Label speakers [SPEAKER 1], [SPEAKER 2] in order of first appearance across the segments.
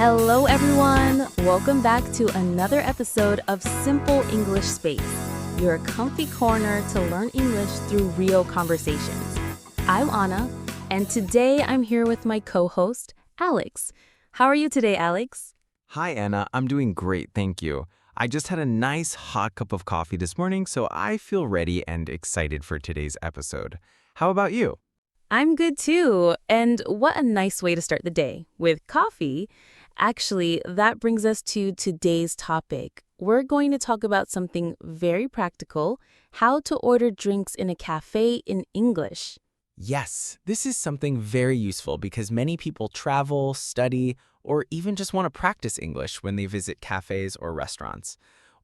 [SPEAKER 1] Hello, everyone. Welcome back to another episode of Simple English Space, your comfy corner to learn English through real conversations. I'm Anna, and today I'm here with my co-host, Alex. How are you today, Alex?
[SPEAKER 2] Hi, Anna. I'm doing great, thank you. I just had a nice hot cup of coffee this morning, so I feel ready and excited for today's episode. How about you?
[SPEAKER 1] I'm good too. And what a nice way to start the day, with coffee. Actually, that brings us to today's topic. We're going to talk about something very practical, how to order drinks in a cafe in English.
[SPEAKER 2] Yes, this is something very useful because many people travel, study, or even just want to practice English when they visit cafes or restaurants.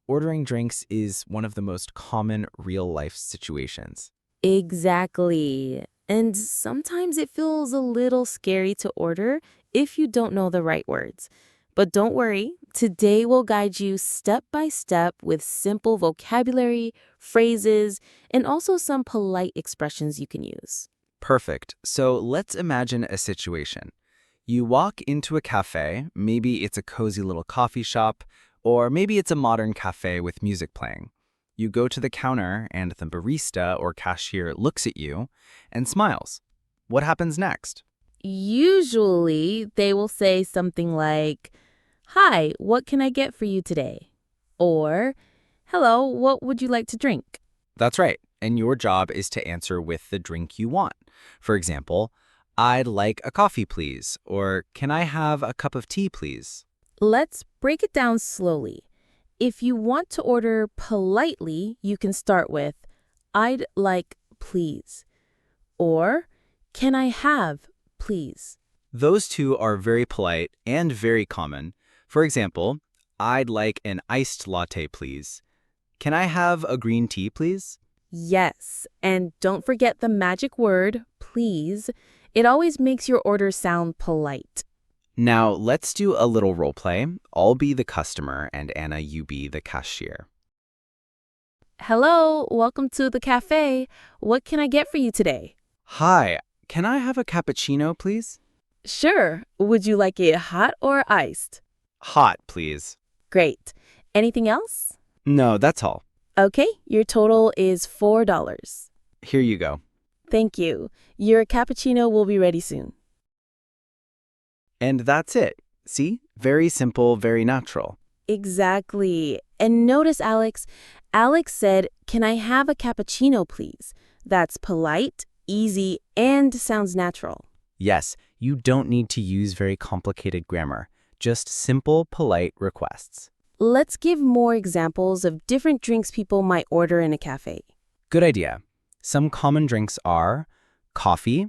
[SPEAKER 2] Ordering drinks is one of the most common real-life situations.
[SPEAKER 1] Exactly. And sometimes it feels a little scary to order if you don't know the right words. But don't worry, today we'll guide you step by step with simple vocabulary, phrases, and also some polite expressions you can use.
[SPEAKER 2] Perfect. So let's imagine a situation. You walk into a cafe, maybe it's a cozy little coffee shop, or maybe it's a modern cafe with music playing. You go to the counter and the barista or cashier looks at you and smiles. What happens next?
[SPEAKER 1] Usually, they will say something like, "Hi, what can I get for you today?" Or, "Hello, what would you like to drink?"
[SPEAKER 2] That's right. And your job is to answer with the drink you want. For example, "I'd like a coffee, please," or "Can I have a cup of tea, please?"
[SPEAKER 1] Let's break it down slowly. If you want to order politely, you can start with, "I'd like, please," or "Can I have, please?"
[SPEAKER 2] Those two are very polite and very common. For example, "I'd like an iced latte, please." "Can I have a green tea, please?"
[SPEAKER 1] Yes, and don't forget the magic word, please. It always makes your order sound polite.
[SPEAKER 2] Now, let's do a little role play. I'll be the customer and Anna, you be the cashier.
[SPEAKER 1] Hello, welcome to the cafe. What can I get for you today?
[SPEAKER 2] Hi, can I have a cappuccino, please?
[SPEAKER 1] Sure. Would you like it hot or iced?
[SPEAKER 2] Hot, please.
[SPEAKER 1] Great. Anything else?
[SPEAKER 2] No, that's all.
[SPEAKER 1] Okay, your total is $4.
[SPEAKER 2] Here you go.
[SPEAKER 1] Thank you. Your cappuccino will be ready soon.
[SPEAKER 2] And that's it. See? Very simple, very natural.
[SPEAKER 1] Exactly. And notice, Alex. Alex said, "Can I have a cappuccino, please?" That's polite, easy, and sounds natural.
[SPEAKER 2] Yes, you don't need to use very complicated grammar. Just simple, polite requests.
[SPEAKER 1] Let's give more examples of different drinks people might order in a cafe.
[SPEAKER 2] Good idea. Some common drinks are coffee,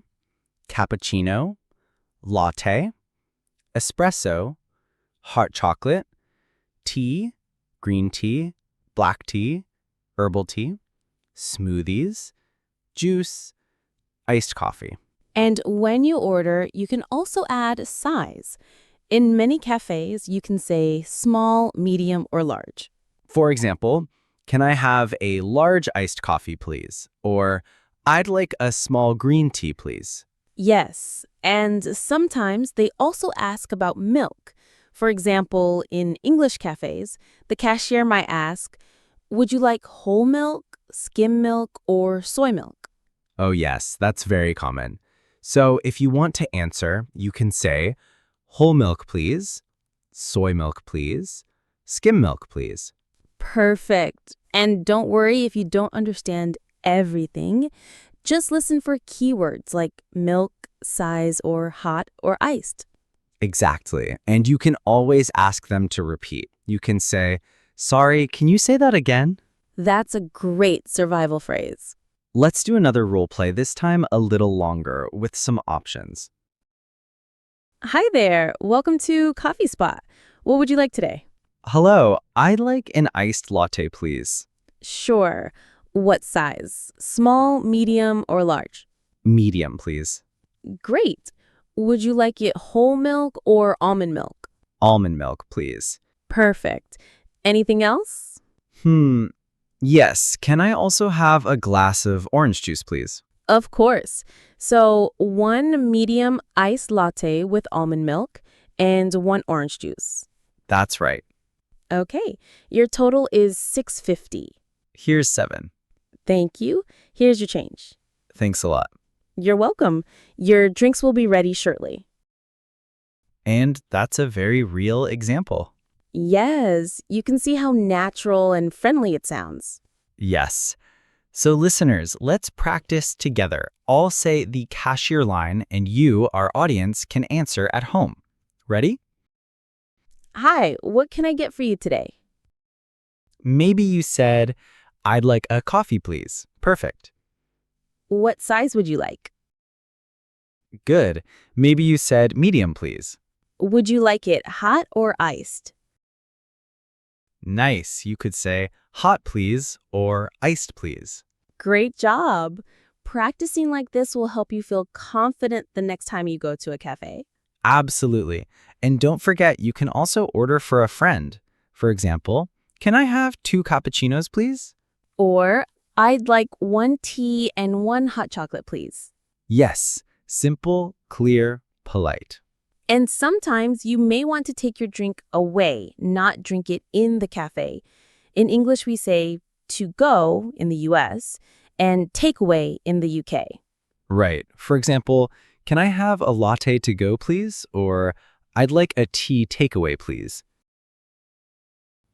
[SPEAKER 2] cappuccino, latte, espresso, hot chocolate, tea, green tea, black tea, herbal tea, smoothies, juice, iced coffee.
[SPEAKER 1] And when you order, you can also add size. In many cafes, you can say small, medium, or large.
[SPEAKER 2] For example, "Can I have a large iced coffee, please?" Or "I'd like a small green tea, please."
[SPEAKER 1] Yes, and sometimes they also ask about milk. For example, in English cafes, the cashier might ask, "Would you like whole milk, skim milk, or soy milk?"
[SPEAKER 2] Oh yes, that's very common. So if you want to answer, you can say, "Whole milk, please," "Soy milk, please," "Skim milk, please."
[SPEAKER 1] Perfect. And don't worry if you don't understand everything. Just listen for keywords like milk, size, or hot or iced.
[SPEAKER 2] Exactly. And you can always ask them to repeat. You can say, "Sorry, can you say that again?"
[SPEAKER 1] That's a great survival phrase.
[SPEAKER 2] Let's do another role play, this time a little longer, with some options.
[SPEAKER 1] Hi there. Welcome to Coffee Spot. What would you like today?
[SPEAKER 2] Hello, I'd like an iced latte, please.
[SPEAKER 1] Sure. What size? Small, medium, or large?
[SPEAKER 2] Medium, please.
[SPEAKER 1] Great. Would you like it whole milk or almond milk?
[SPEAKER 2] Almond milk, please.
[SPEAKER 1] Perfect. Anything else?
[SPEAKER 2] Yes, can I also have a glass of orange juice, please?
[SPEAKER 1] Of course. So, one medium iced latte with almond milk and 1 orange juice.
[SPEAKER 2] That's right.
[SPEAKER 1] Okay, your total is $6.50.
[SPEAKER 2] Here's 7.
[SPEAKER 1] Thank you. Here's your change.
[SPEAKER 2] Thanks a lot.
[SPEAKER 1] You're welcome. Your drinks will be ready shortly.
[SPEAKER 2] And that's a very real example.
[SPEAKER 1] Yes, you can see how natural and friendly it sounds.
[SPEAKER 2] Yes. So listeners, let's practice together. I'll say the cashier line and you, our audience, can answer at home. Ready?
[SPEAKER 1] Hi, what can I get for you today?
[SPEAKER 2] Maybe you said, "I'd like a coffee, please." Perfect.
[SPEAKER 1] What size would you like?
[SPEAKER 2] Good. Maybe you said, "Medium, please."
[SPEAKER 1] Would you like it hot or iced?
[SPEAKER 2] Nice. You could say, "Hot, please," or "Iced, please."
[SPEAKER 1] Great job. Practicing like this will help you feel confident the next time you go to a cafe.
[SPEAKER 2] Absolutely. And don't forget, you can also order for a friend. For example, "Can I have 2 cappuccinos, please?"
[SPEAKER 1] Or, I'd like 1 tea and 1 hot chocolate, please.
[SPEAKER 2] Yes. Simple, clear, polite.
[SPEAKER 1] And sometimes you may want to take your drink away, not drink it in the cafe. In English, we say to go in the US and takeaway in the UK.
[SPEAKER 2] Right. For example, "Can I have a latte to go, please?" Or, "I'd like a tea takeaway, please."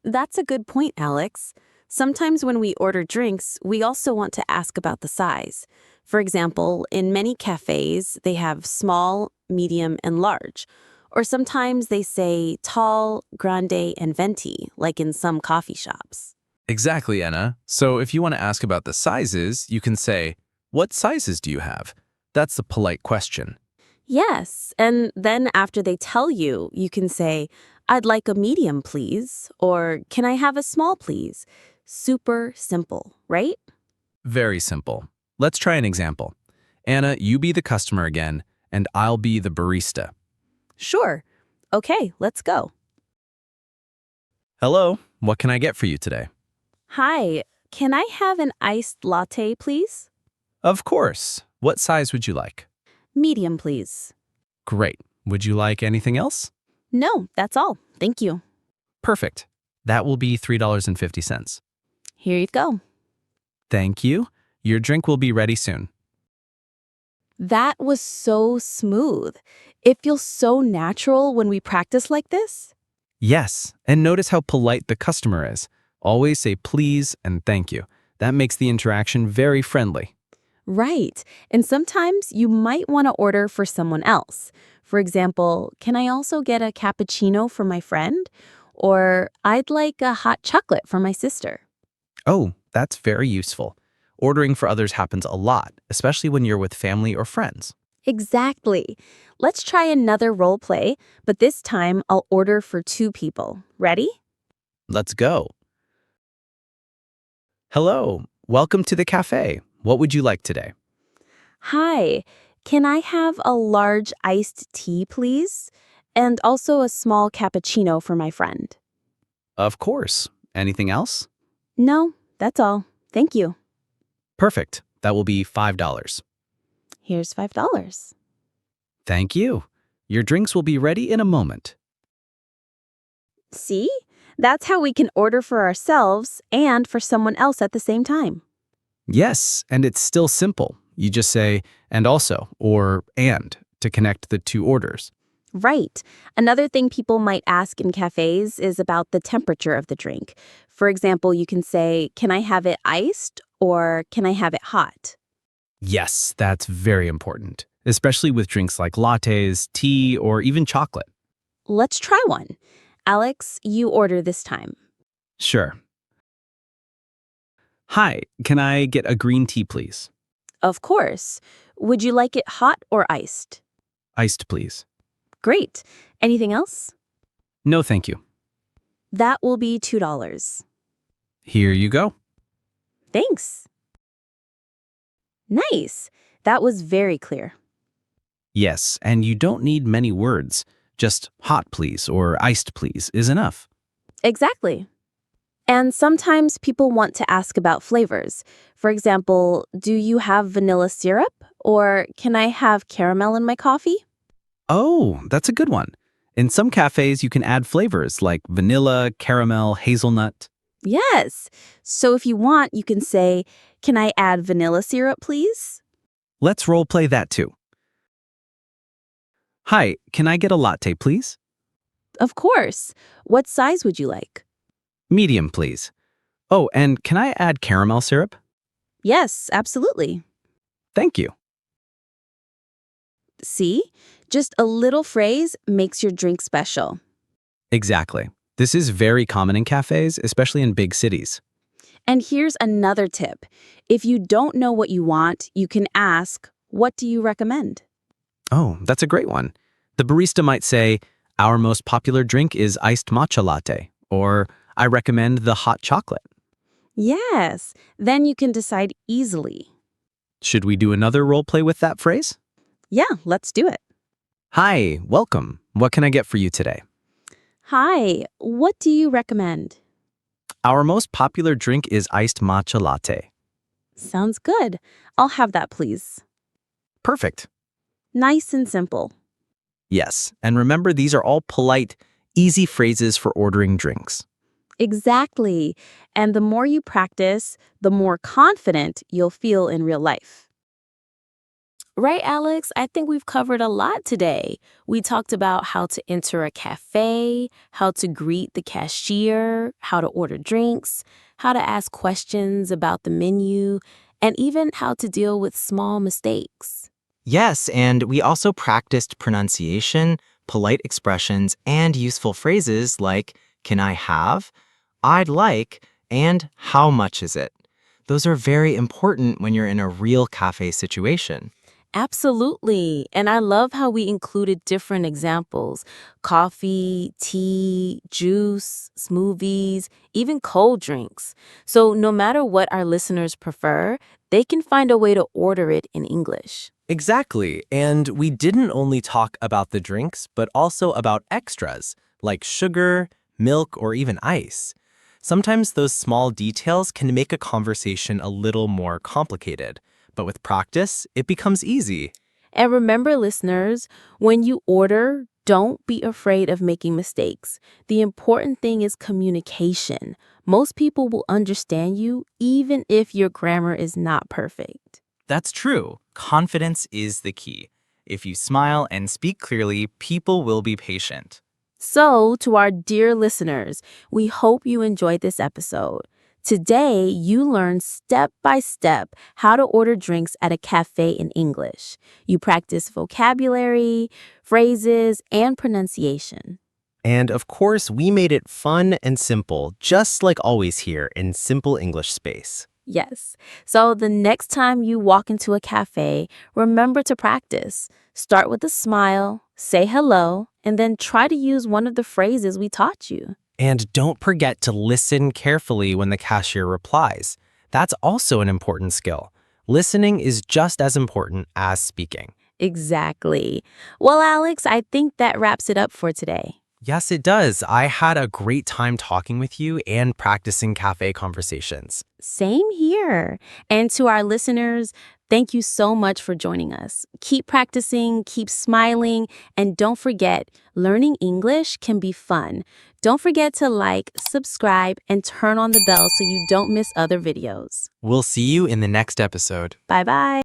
[SPEAKER 1] That's a good point, Alex. Sometimes when we order drinks, we also want to ask about the size. For example, in many cafes, they have small, medium, and large. Or sometimes they say tall, grande, and venti, like in some coffee shops.
[SPEAKER 3] Exactly, Anna. So if you want to ask about the sizes, you can say, "What sizes do you have?" That's the polite question.
[SPEAKER 1] Yes, and then after they tell you, you can say, I'd like a medium, please, or can I have a small, please? Super simple, right?
[SPEAKER 3] Very simple. Let's try an example. Anna, you be the customer again, and I'll be the barista.
[SPEAKER 1] Sure. Okay, let's go.
[SPEAKER 3] Hello, what can I get for you today?
[SPEAKER 1] Hi, can I have an iced latte, please?
[SPEAKER 3] Of course. What size would you like?
[SPEAKER 1] Medium, please.
[SPEAKER 3] Great. Would you like anything else?
[SPEAKER 1] No, that's all. Thank you.
[SPEAKER 3] Perfect. That will be $3.50.
[SPEAKER 1] Here you go.
[SPEAKER 3] Thank you. Your drink will be ready soon.
[SPEAKER 1] That was so smooth. It feels so natural when we practice like this.
[SPEAKER 3] Yes, and notice how polite the customer is. Always say please and thank you. That makes the interaction very friendly.
[SPEAKER 1] Right. And sometimes you might want to order for someone else. For example, can I also get a cappuccino for my friend? Or I'd like a hot chocolate for my sister.
[SPEAKER 3] Oh, that's very useful. Ordering for others happens a lot, especially when you're with family or friends.
[SPEAKER 1] Exactly. Let's try another role play, but this time I'll order for 2 people. Ready?
[SPEAKER 3] Let's go. Hello, welcome to the cafe. What would you like today?
[SPEAKER 1] Hi. Can I have a large iced tea, please? And also a small cappuccino for my friend.
[SPEAKER 3] Of course. Anything else?
[SPEAKER 1] No, that's all. Thank you.
[SPEAKER 3] Perfect. That will be $5.
[SPEAKER 1] Here's $5.
[SPEAKER 3] Thank you. Your drinks will be ready in a moment.
[SPEAKER 1] See? That's how we can order for ourselves and for someone else at the same time.
[SPEAKER 3] Yes, and it's still simple. You just say, "and also," or "and," to connect the 2 orders.
[SPEAKER 1] Right. Another thing people might ask in cafes is about the temperature of the drink. For example, you can say, can I have it iced or can I have it hot?
[SPEAKER 3] Yes, that's very important, especially with drinks like lattes, tea, or even chocolate.
[SPEAKER 1] Let's try one. Alex, you order this time.
[SPEAKER 3] Sure. Hi, can I get a green tea, please?
[SPEAKER 1] Of course. Would you like it hot or iced?
[SPEAKER 3] Iced, please.
[SPEAKER 1] Great. Anything else?
[SPEAKER 3] No, thank you.
[SPEAKER 1] That will be $2.
[SPEAKER 3] Here you go.
[SPEAKER 1] Thanks. Nice. That was very clear.
[SPEAKER 3] Yes, and you don't need many words. Just "hot, please" or "iced, please" is enough.
[SPEAKER 1] Exactly. And sometimes people want to ask about flavors. For example, do you have vanilla syrup? Or can I have caramel in my coffee?
[SPEAKER 3] Oh, that's a good one. In some cafes, you can add flavors like vanilla, caramel, hazelnut.
[SPEAKER 4] Yes. So if you want, you can say, "Can I add vanilla syrup, please?"
[SPEAKER 3] Let's role play that too. Hi, can I get a latte, please?
[SPEAKER 4] Of course. What size would you like?
[SPEAKER 3] Medium, please. Oh, and can I add caramel syrup?
[SPEAKER 4] Yes, absolutely.
[SPEAKER 3] Thank you.
[SPEAKER 4] See? Just a little phrase makes your drink special.
[SPEAKER 3] Exactly. This is very common in cafes, especially in big cities.
[SPEAKER 4] And here's another tip. If you don't know what you want, you can ask, "What do you recommend?"
[SPEAKER 3] Oh, that's a great one. The barista might say, our most popular drink is iced matcha latte, or I recommend the hot chocolate.
[SPEAKER 4] Yes, then you can decide easily.
[SPEAKER 3] Should we do another role play with that phrase?
[SPEAKER 4] Yeah, let's do it.
[SPEAKER 3] Hi, welcome. What can I get for you today?
[SPEAKER 4] Hi, what do you recommend?
[SPEAKER 3] Our most popular drink is iced matcha latte.
[SPEAKER 4] Sounds good. I'll have that, please.
[SPEAKER 3] Perfect.
[SPEAKER 4] Nice and simple.
[SPEAKER 3] Yes, and remember these are all polite, easy phrases for ordering drinks.
[SPEAKER 4] Exactly. And the more you practice, the more confident you'll feel in real life.
[SPEAKER 1] Right, Alex? I think we've covered a lot today. We talked about how to enter a cafe, how to greet the cashier, how to order drinks, how to ask questions about the menu, and even how to deal with small mistakes.
[SPEAKER 5] Yes, and we also practiced pronunciation, polite expressions, and useful phrases like, can I have, I'd like, and how much is it? Those are very important when you're in a real cafe situation.
[SPEAKER 1] Absolutely. And I love how we included different examples: coffee, tea, juice, smoothies, even cold drinks. So no matter what our listeners prefer, they can find a way to order it in English.
[SPEAKER 6] Exactly. And we didn't only talk about the drinks, but also about extras like sugar, milk, or even ice. Sometimes those small details can make a conversation a little more complicated, but with practice, it becomes easy.
[SPEAKER 1] And remember, listeners, when you order, don't be afraid of making mistakes. The important thing is communication. Most people will understand you even if your grammar is not perfect.
[SPEAKER 5] That's true. Confidence is the key. If you smile and speak clearly, people will be patient.
[SPEAKER 1] So, to our dear listeners, we hope you enjoyed this episode. Today, you learned step by step how to order drinks at a cafe in English. You practice vocabulary, phrases, and pronunciation.
[SPEAKER 6] And of course, we made it fun and simple, just like always here in Simple English Space.
[SPEAKER 1] Yes. So the next time you walk into a cafe, remember to practice. Start with a smile, say hello, and then try to use one of the phrases we taught you.
[SPEAKER 6] And don't forget to listen carefully when the cashier replies. That's also an important skill. Listening is just as important as speaking.
[SPEAKER 1] Exactly. Well, Alex, I think that wraps it up for today.
[SPEAKER 6] Yes, it does. I had a great time talking with you and practicing cafe conversations.
[SPEAKER 1] Same here. And to our listeners, thank you so much for joining us. Keep practicing, keep smiling, and don't forget, learning English can be fun. Don't forget to like, subscribe, and turn on the bell so you don't miss other videos.
[SPEAKER 6] We'll see you in the next episode.
[SPEAKER 1] Bye-bye.